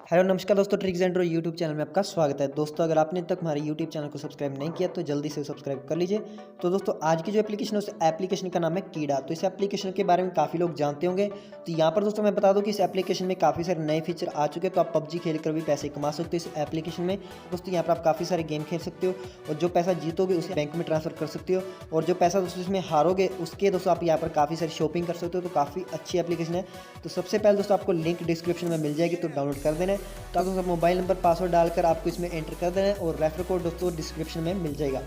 Hello नमस्कार दोस्तों, tricks and draw YouTube channel में आपका स्वागत है। दोस्तों अगर आपने तक हमारे यूट्यूब चैनल को सब्सक्राइब नहीं किया तो जल्दी से सब्सक्राइब कर लीजिए। तो दोस्तों आज की जो एप्लीकेशन है उस एप्लीकेशन का नाम है कीड़ा। तो इस एप्लीकेशन के बारे में काफ़ी लोग जानते होंगे। तो यहाँ पर दोस्तों मैं बता दूँ कि इस एप्लीकेशन में काफ़ी सारे नए फीचर आ चुके हैं। तो आप पबजी खेल कर भी पैसे कमा सकते हो इस एप्लीकेशन में। दोस्तों यहाँ पर आप काफ़ी सारे गेम खेल सकते हो और जो पैसा जीतोगे उसे बैंक में ट्रांसफर कर सकते हो, और जो पैसा दोस्तों इसमें हारोगे उसके दोस्तों आप यहाँ पर काफ़ी सारी शॉपिंग कर सकते हो। तो काफ़ी अच्छी एप्लीकेशन है। तो सबसे पहले दोस्तों आपको लिंक डिस्क्रिप्शन में मिल जाएगी, तो डाउनलोड कर देना है। तो दोस्तों मोबाइल नंबर पासवर्ड डालकर आपको इसमें एंटर कर देना है और रेफर कोड दोस्तों डिस्क्रिप्शन में मिल जाएगा।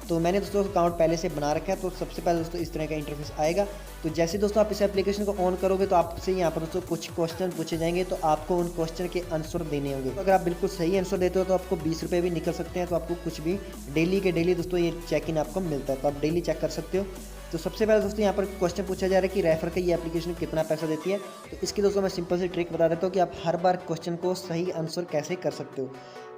तो मैंने दोस्तों अकाउंट पहले से बना रखा है। तो सबसे पहले दोस्तों इस तरह का इंटरफेस आएगा। तो जैसे दोस्तों आप इस एप्लीकेशन को ऑन करोगे तो आपसे यहाँ पर दोस्तों कुछ क्वेश्चन पूछे जाएंगे, तो आपको उन क्वेश्चन के आंसर देने होंगे। तो अगर आप बिल्कुल सही आंसर देते हो तो आपको 20 रुपये भी निकल सकते हैं। तो आपको कुछ भी डेली के डेली दोस्तों ये चेक इन आपको मिलता है, तो आप डेली चेक कर सकते हो। तो सबसे पहले दोस्तों यहाँ पर क्वेश्चन पूछा जा रहा है कि रेफर का ये एप्लीकेशन कितना पैसा देती है। तो इसकी दोस्तों मैं सिंपल सी ट्रिक बता देता हूँ कि आप हर बार क्वेश्चन को सही आंसर कैसे कर सकते हो।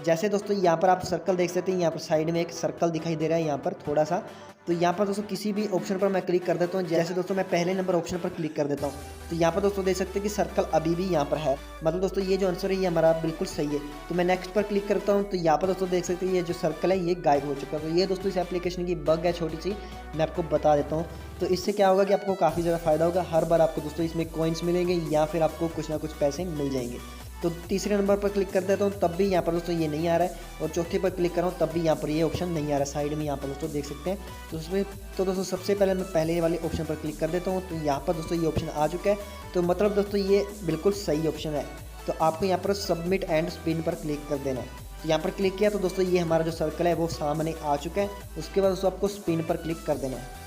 जैसे दोस्तों यहाँ पर आप सर्कल देख सकते हैं, यहाँ पर साइड में एक सर्कल दिखाई दे रहा है यहाँ पर थोड़ा सा। तो यहाँ पर दोस्तों किसी भी ऑप्शन पर मैं क्लिक कर देता हूँ। जैसे दोस्तों मैं पहले नंबर ऑप्शन पर क्लिक कर देता हूँ, तो यहाँ पर दोस्तों देख सकते हैं कि सर्कल अभी भी यहाँ पर है। मतलब दोस्तों ये जो आंसर है ये हमारा बिल्कुल सही है। तो मैं नेक्स्ट पर क्लिक करता हूँ, तो यहाँ पर दोस्तों देख सकते हैं ये जो सर्कल है ये गायब हो चुका है। तो ये दोस्तों इस एप्लीकेशन की बग है छोटी सी, मैं आपको बता देता हूँ। तो इससे क्या होगा कि आपको काफ़ी ज़्यादा फायदा होगा। हर बार आपको दोस्तों इसमें कॉइन्स मिलेंगे या फिर आपको कुछ ना कुछ पैसे मिल जाएंगे। तो तीसरे नंबर पर क्लिक कर देता हूँ, तब भी यहाँ पर दोस्तों ये नहीं आ रहा है। और चौथे पर क्लिक कर रहा हूँ तब भी यहाँ पर ये ऑप्शन नहीं आ रहा है। साइड में यहाँ पर दोस्तों देख सकते हैं। तो उसमें तो दोस्तों सबसे पहले मैं पहले वाले ऑप्शन पर क्लिक कर देता हूँ। तो यहाँ पर दोस्तों ये ऑप्शन आ चुका है। तो मतलब दोस्तों ये बिल्कुल सही ऑप्शन है। तो आपको यहाँ पर सबमिट एंड स्पिन पर क्लिक कर देना है। तो यहाँ पर क्लिक किया तो दोस्तों ये हमारा जो सर्कल है वो सामने आ चुका है। उसके बाद दोस्तों आपको स्पिन पर क्लिक कर देना है।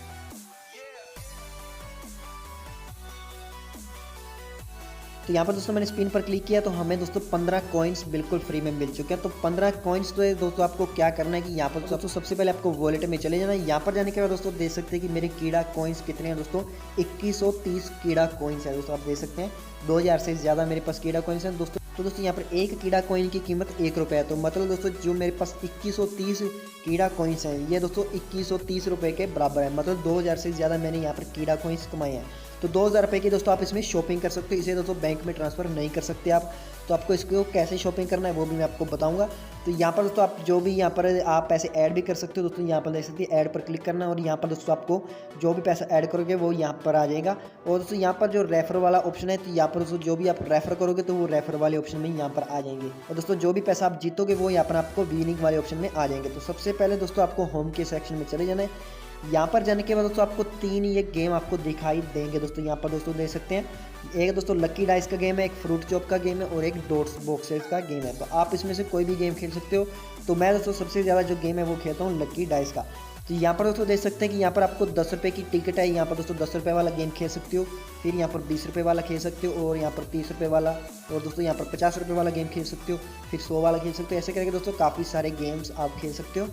तो यहाँ पर दोस्तों मैंने स्पिन पर क्लिक किया तो हमें दोस्तों 15 कॉइन्स बिल्कुल फ्री में मिल चुके हैं। तो 15 कॉइन्स तो दोस्तों आपको क्या करना है कि यहाँ पर दोस्तों सबसे पहले आपको वॉलेट में चले जाना है। यहाँ पर जाने के बाद दोस्तों देख सकते हैं कि मेरे कीड़ा कॉइन्स कितने हैं दोस्तों, 2130 कीड़ा कॉइन्स है दोस्तों। आप देख सकते हैं 2000 से ज़्यादा मेरे पास कीड़ा कॉइन्स हैं दोस्तों। तो दोस्तों यहाँ पर एक कीड़ा कॉइन की कीमत 1 रुपये है। तो मतलब दोस्तों जो मेरे पास 2130 कीड़ा कॉइन्स हैं ये दोस्तों 2130 रुपये के बराबर है। मतलब 2000 से ज़्यादा मैंने यहाँ पर कीड़ा कॉइन्स कमाए हैं। तो 2000 रुपये की दोस्तों आप इसमें शॉपिंग कर सकते हो। इसे दोस्तों बैंक में ट्रांसफ़र नहीं कर सकते आप। तो आपको इसको कैसे शॉपिंग करना है वो भी मैं आपको बताऊंगा। तो यहाँ पर दोस्तों आप जो भी यहाँ पर आप पैसे ऐड भी कर सकते हो दोस्तों। यहाँ पर देख सकते हैं ऐड पर क्लिक करना है और यहाँ पर दोस्तों आपको जो भी पैसा ऐड करोगे वो यहाँ पर आ जाएगा। और दोस्तों यहाँ पर जो रेफर वाला ऑप्शन है, तो यहाँ पर दोस्तों जो भी आप रेफर करोगे तो वो रेफर वाले ऑप्शन में यहाँ पर आ जाएंगे। और दोस्तों जो भी पैसा आप जीतोगे वो यहाँ पर आपको विनिंग वाले ऑप्शन में आ जाएंगे। तो सबसे पहले दोस्तों आपको होम के सेक्शन में चले जाना है। यहाँ पर जाने के बाद दोस्तों आपको 3 ये गेम आपको दिखाई देंगे दोस्तों। यहाँ पर दोस्तों देख सकते हैं एक दोस्तों लकी डाइस का गेम है, एक फ्रूट चॉप का गेम है और एक डॉट्स बॉक्सेस का गेम है। तो आप इसमें से कोई भी गेम खेल सकते हो। तो मैं दोस्तों सबसे ज़्यादा जो गेम है वो खेलता हूँ लकी डाइस का। तो यहाँ पर दोस्तों देख सकते हैं कि यहाँ पर आपको 10 रुपये की टिकट है। यहाँ पर दोस्तों 10 रुपये वाला गेम खेल सकते हो, फिर यहाँ पर 20 रुपये वाला खेल सकते हो और यहाँ पर 30 रुपये वाला, और दोस्तों यहाँ पर 50 रुपये वाला गेम खेल सकते हो, फिर 100 वाला खेल सकते हो। ऐसे करके दोस्तों काफ़ी सारे गेम्स आप खेल सकते हो।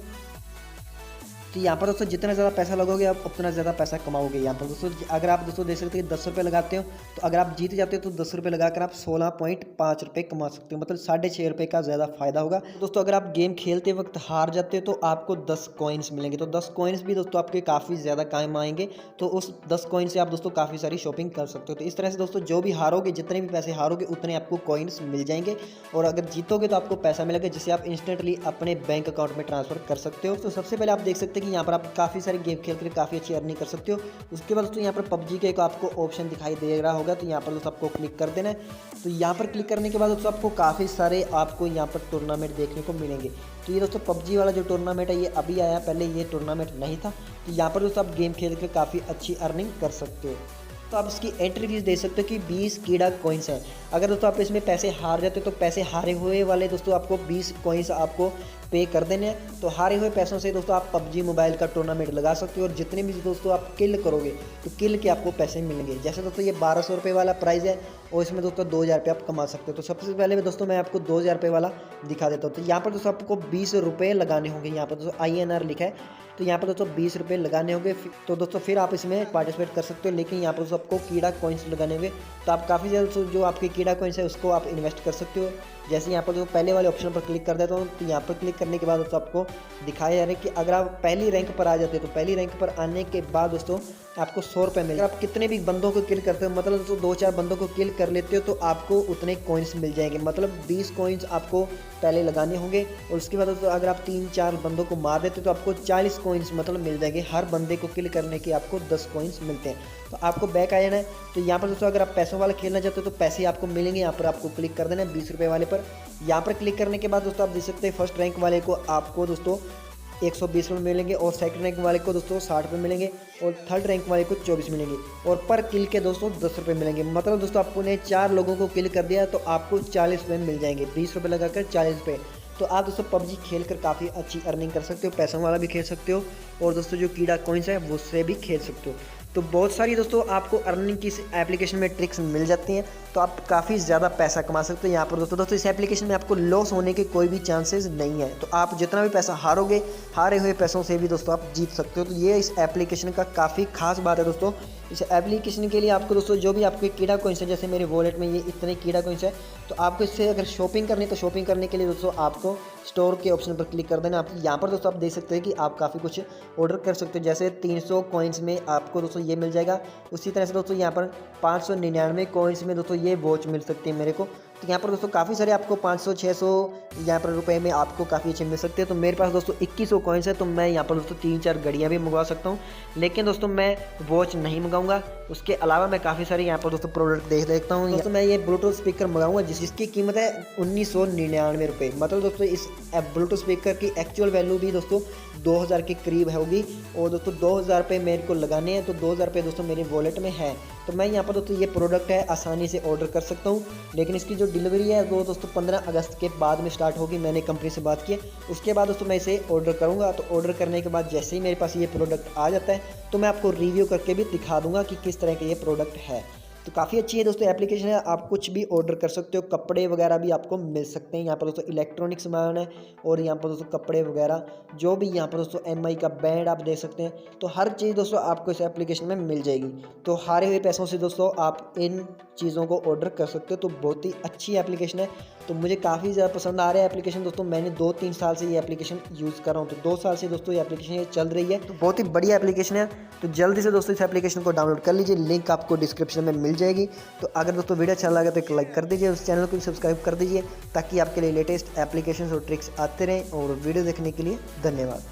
तो यहाँ पर दोस्तों जितना ज़्यादा पैसा लगोगे आप उतना ज़्यादा पैसा कमाओगे। यहाँ पर दोस्तों अगर आप दोस्तों देख सकते हैं 10 रुपये लगाते हो तो अगर आप जीत जाते हो तो 10 रुपये लगाकर आप 16.5 रुपये कमा सकते हो। मतलब 6.5 रुपये का ज़्यादा फायदा होगा दोस्तों। अगर आप गेम खेलते वक्त हार जाते हो तो आपको 10 कॉइन्स मिलेंगे। तो 10 कॉइन्स भी दोस्तों आपके काफ़ी ज़्यादा काम आएंगे। तो उस 10 कॉइन से आप दोस्तों काफ़ी सारी शॉपिंग कर सकते हो। तो इस तरह से दोस्तों जो भी हारोगे, जितने भी पैसे हारोगे उतने आपको कॉइन्स मिल जाएंगे। और अगर जीतोगे तो आपको पैसा मिलेगा जिसे आप इंस्टेंटली अपने बैंक अकाउंट में ट्रांसफर कर सकते हो। तो सबसे पहले आप देख सकते हैं कि यहाँ पर आप काफ़ी सारे गेम खेल कर काफ़ी अच्छी अर्निंग कर सकते हो। उसके बाद दोस्तों यहाँ पर पबजी का एक आपको ऑप्शन दिखाई दे रहा होगा, तो यहाँ पर दोस्तों आपको क्लिक कर देना है। तो यहाँ पर क्लिक करने के बाद दोस्तों आपको काफ़ी सारे आपको यहाँ पर टूर्नामेंट देखने को मिलेंगे। तो ये दोस्तों पबजी वाला जो टूर्नामेंट है ये अभी आया, पहले ये टूर्नामेंट नहीं था। तो यहाँ पर दोस्तों आप गेम खेल कर काफ़ी अच्छी अर्निंग कर सकते हो। तो आप इसकी एंट्री फीस देख सकते हो कि 20 कीड़ा कॉइन्स हैं। अगर दोस्तों आप इसमें पैसे हार जाते हो तो पैसे हारे हुए वाले दोस्तों आपको 20 कॉइन्स आपको पे कर देने हैं। तो हारे हुए पैसों से दोस्तों आप पबजी मोबाइल का टूर्नामेंट लगा सकते हो और जितने भी दोस्तों आप किल करोगे तो किल के आपको पैसे मिलेंगे। जैसे दोस्तों ये 1200 रुपये वाला प्राइस है और इसमें दोस्तों 2000 रुपये आप कमा सकते हो। तो सबसे पहले दोस्तों मैं आपको 2000 रुपये वाला दिखा देता हूँ। तो यहाँ पर दोस्तों आपको 20 रुपये लगाने होंगे। यहाँ पर दोस्तों INR लिखा है, तो यहाँ पर दोस्तों 20 रुपये लगाने होंगे। तो दोस्तों फिर आप इसमें पार्टिसिपेट कर सकते हो। लेकिन यहाँ पर दोस्तों आपको कीड़ा कॉइन्स लगाने होंगे। तो आप काफ़ी ज़्यादा जो आपके कीड़ा कॉइन्स है उसको आप इन्वेस्ट कर सकते हो। जैसे यहाँ पर जो पहले वाले ऑप्शन पर क्लिक कर देता हूँ, तो यहाँ पर क्लिक करने के बाद दोस्तों आपको दिखाया जा रहा है कि अगर आप पहली रैंक पर आ जाते हो तो पहली रैंक पर आने के बाद दोस्तों आपको 100 रुपये मिलेगा। आप कितने भी बंदों को किल करते हो, मतलब दोस्तों 2-4 बंदों को किल कर लेते हो तो आपको उतने कॉइन्स मिल जाएंगे। मतलब 20 कॉइन्स आपको पहले लगाने होंगे और उसके बाद दोस्तों अगर आप 3-4 बंदों को मार देते हो तो आपको 40 कॉइन्स मतलब मिल जाएंगे। हर बंदे को किल करने के आपको 10 कॉइन्स मिलते हैं। तो आपको बैक आ जाना है। तो यहाँ पर दोस्तों अगर आप पैसों वाला खेलना चाहते हो तो पैसे आपको मिलेंगे। यहाँ पर आपको क्लिक कर देना है 20 रुपये वाले पर। यहाँ पर क्लिक करने के बाद दोस्तों आप देख सकते हैं फर्स्ट रैंक वाले को आपको दोस्तों 120 रुपये मिलेंगे और सेकंड रैंक वाले को दोस्तों 60 रुपये मिलेंगे और थर्ड रैंक वाले को 24 मिलेंगे और पर किल के दोस्तों 10 रुपये मिलेंगे। मतलब दोस्तों आपने 4 लोगों को किल कर दिया तो आपको 40 रुपये मिल जाएंगे। 20 रुपये लगाकर 40 रुपये। तो आप दोस्तों पबजी खेल कर काफ़ी अच्छी अर्निंग कर सकते हो। पैसों वाला भी खेल सकते हो और दोस्तों जो कीड़ा कॉइन्स है वो उससे भी खेल सकते हो। तो बहुत सारी दोस्तों आपको अर्निंग की इस एप्लीकेशन में ट्रिक्स मिल जाती हैं। तो आप काफ़ी ज़्यादा पैसा कमा सकते हो यहाँ पर दोस्तों इस एप्लीकेशन में आपको लॉस होने के कोई भी चांसेस नहीं है। तो आप जितना भी पैसा हारोगे, हारे हुए पैसों से भी दोस्तों आप जीत सकते हो। तो ये इस एप्लीकेशन का काफ़ी खास बात है दोस्तों। इस एप्लीकेशन के लिए आपको दोस्तों जो भी आपके कीड़ा कॉइन्स है, जैसे मेरे वॉलेट में ये इतने कीड़ा कॉइन्स है, तो आपको इससे अगर शॉपिंग करनी है तो शॉपिंग करने के लिए दोस्तों आपको स्टोर के ऑप्शन पर क्लिक कर देना। आप यहाँ पर दोस्तों आप देख सकते हैं कि आप काफ़ी कुछ ऑर्डर कर सकते हो। जैसे 300 कॉइन्स में आपको दोस्तों ये मिल जाएगा। उसी तरह से दोस्तों यहाँ पर 599 कॉइन्स में दोस्तों ये वॉच मिल सकती है मेरे को। तो यहाँ पर दोस्तों काफ़ी सारे आपको 500-600 यहाँ पर रुपए में आपको काफ़ी अच्छे मिल सकते हैं। तो मेरे पास दोस्तों 2100 कॉइन्स है तो मैं यहाँ पर दोस्तों 3-4 घड़ियाँ भी मंगवा सकता हूँ। लेकिन दोस्तों मैं वॉच नहीं मंगाऊंगा। उसके अलावा मैं काफ़ी सारे यहाँ पर दोस्तों प्रोडक्ट देखता हूँ। दोस्तों मैं ये ब्लूटूथ स्पीकर मंगाऊंगा जिसकी कीमत है 1999 रुपये। मतलब दोस्तों इस ब्लूटूथ स्पीकर की एक्चुअल वैल्यू भी दोस्तों 2000 के करीब होगी और दोस्तों 2000 रुपये मेरे को लगाने हैं। तो 2000 रुपये दोस्तों मेरे वॉलेट में है। तो मैं यहाँ पर दोस्तों ये प्रोडक्ट है आसानी से ऑर्डर कर सकता हूँ। लेकिन इसकी जो डिलीवरी है वो दोस्तों 15 अगस्त के बाद में स्टार्ट होगी। मैंने कंपनी से बात की। उसके बाद दोस्तों मैं इसे ऑर्डर करूँगा। तो ऑर्डर करने के बाद जैसे ही मेरे पास ये प्रोडक्ट आ जाता है तो मैं आपको रिव्यू करके भी दिखा दूँगा कि किस तरह का ये प्रोडक्ट है। तो काफ़ी अच्छी है दोस्तों एप्लीकेशन है। आप कुछ भी ऑर्डर कर सकते हो। कपड़े वगैरह भी आपको मिल सकते हैं यहाँ पर दोस्तों। इलेक्ट्रॉनिक सामान है और यहाँ पर दोस्तों कपड़े वगैरह जो भी यहाँ पर दोस्तों MI का बैंड आप देख सकते हैं। तो हर चीज़ दोस्तों आपको इस एप्लीकेशन में मिल जाएगी। तो हारे हुए पैसों से दोस्तों आप इन चीज़ों को ऑर्डर कर सकते हो। तो बहुत ही अच्छी एप्लीकेशन है। तो मुझे काफ़ी ज़्यादा पसंद आ रहा है एप्लीकेशन दोस्तों। मैंने 2-3 साल से ये एप्लीकेशन यूज़ कर रहा हूँ। तो 2 साल से दोस्तों ये एप्लीकेशन ये चल रही है। तो बहुत ही बढ़िया एप्लीकेशन है। तो जल्दी से दोस्तों इस एप्लीकेशन को डाउनलोड कर लीजिए। लिंक आपको डिस्क्रिप्शन में मिल जाएगी। तो अगर दोस्तों वीडियो अच्छा लगा तो एक लाइक कर दीजिए। उस चैनल को भी सब्सक्राइब कर दीजिए ताकि आपके लिए लेटेस्ट एप्लीकेशन और ट्रिक्स आते रहें। और वीडियो देखने के लिए धन्यवाद।